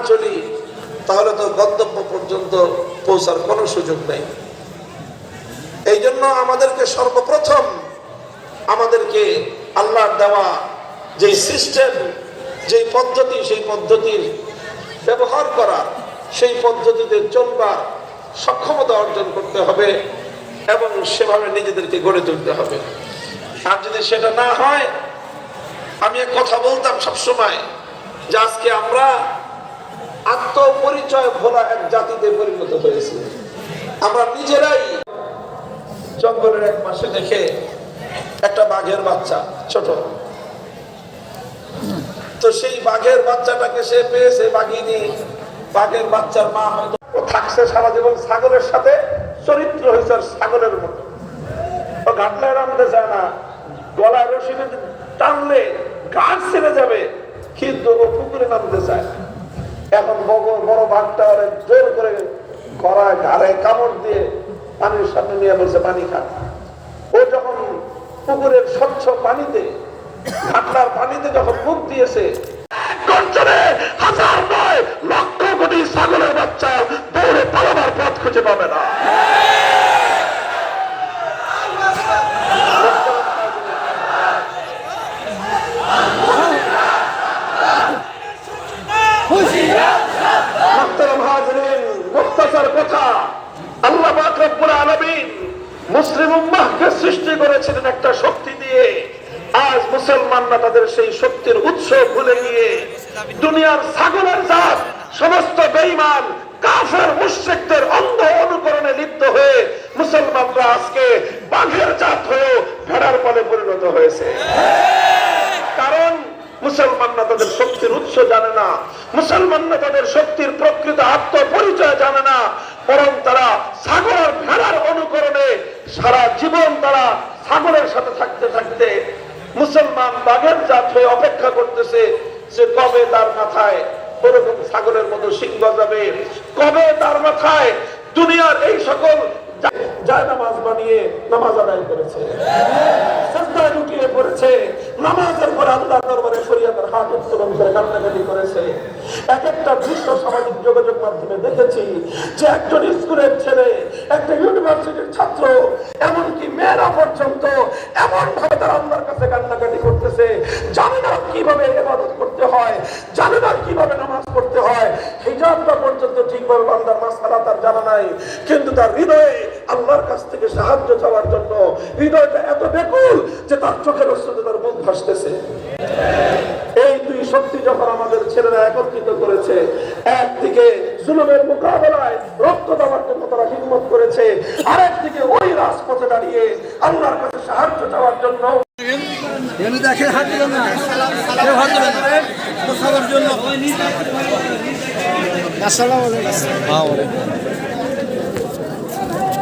চলি তাহলে তো গন্তব্য পর্যন্ত পৌঁছার কোনো সুযোগ নেই। এই জন্য আমাদেরকে সর্বপ্রথম আমাদেরকে আল্লাহর দেওয়া যে সিস্টেম, যে পদ্ধতি, সেই পদ্ধতির ব্যবহার করার, সেই পদ্ধতিতে চলবার সক্ষমতা অর্জন করতে হবে এবং সেভাবে নিজেদেরকে গড়ে তুলতে হবে। আর যদি সেটা না হয়, আমি এক কথা বলতাম সবসময় যে আজকে আমরা আত্মপরিচয় ভোলা এক জাতিতে পরিণত হয়েছি। আমরা নিজেরাই জঙ্গলের এক মাসে দেখে একটা বাঘের বাচ্চা ছোট, তো সেই বাঘের বাচ্চাটাকে সে পেয়েছে বাঘিনী। বাঘের বাচ্চার মা হয়তো থাকছে সারা জীবন ছাগলের সাথে, চরিত্র হয়েছে ছাগলের মতো। ও ঘাটলায় নামতে চায় না, গলায় রশি টানলে গাছ ছেড়ে যাবে, কিন্তু ও পুকুরে নামতে চায়। এখন বড় বাঘটা জোর করে গলায় ঘাড়ে কামড় দিয়ে পানির সামনে নিয়ে বলছে পানি খা। ও যখন পুকুরের স্বচ্ছ পানিতে, ঘাটলার পানিতে যখন মুখ দিয়েছে, হাজার নয় লক্ষ কোটি ছাগলের বাচ্চা দৌড়ে পালাবার পথ খুঁজে পাবে না। আল্লাহ পাক রব্বুল আলামিন মুসলিম উম্মাহকে সৃষ্টি করেছিলেন একটা শক্তি দিয়ে। আজ মুসলমানরা তাদের সেই শক্তির উৎস ভুলে গিয়ে দুনিয়ার ছাগলের জাত সমস্ত বেঈমান কাফের মুশরিকদের অন্ধ অনুকরণে লিপ্ত হয়ে মুসলমানরা আজকে বাঘের জাত হয়ে ভেড়ার পালে পরিণত হয়েছে। কারণ মুসলমানরা তাদের শক্তির উৎস জানে না, মুসলমানরা তাদের শক্তির প্রকৃত আত্মপরিচয় জানে না, বরং তারা ছাগল আর ভেড়ার অনুকরণে সারা জীবন তারা ছাগলের সাথে থাকতে থাকতে মুসলমান বাঘের জাত হয়ে অপেক্ষা করতেছে যে কবে তার মাথায় ওরকম ছাগলের মতো সিং গজাবে, কবে তার মাথায় দুনিয়ার এই সকল জায়নামাজ বানিয়ে নামাজ আদায় করেছে, সিজদায় লুটিয়ে পড়েছে, নামাজের পর আল্লাহর দরবারে শরীয়তের হাত উত্তোলন করে কান্নাকাটি করেছে। এক একটা দৃশ্য সামাজিক যোগাযোগ মাধ্যমে দেখেছি যে একজন স্কুলের ছেলে, একটা ইউনিভার্সিটির ছাত্র, এমনকি মেয়েরা পর্যন্ত এমন ভাবে তারা আল্লাহর কাছে কান্নাকাটি করতেছে, জানে না কিভাবে ইবাদত করতে হয়, জানে না কিভাবে নামাজ পড়তে হয়, হিজাবটা পর্যন্ত ঠিকভাবে বান্দার মাসআলা তার জানা নাই, কিন্তু তার হৃদয়ে আল্লাহর কাছ থেকে সাহায্য চাওয়ার জন্য হৃদয়টা এত ব্যাকুল যে তার চোখের অশ্রুতে তার মুখ ভাসতেছে। এই দুই শক্তি যখন আমাদের ছেলেরা একত্রিত করেছে, একদিকে জুলুমের মোকাবেলায় রক্ত দেওয়ার জন্য তারা হিম্মত করেছে, আরেকদিকে ওই রাজপথে দাঁড়িয়ে আল্লাহর কাছে সাহায্য চাওয়ার জন্য আসসালামু আলাইকুম।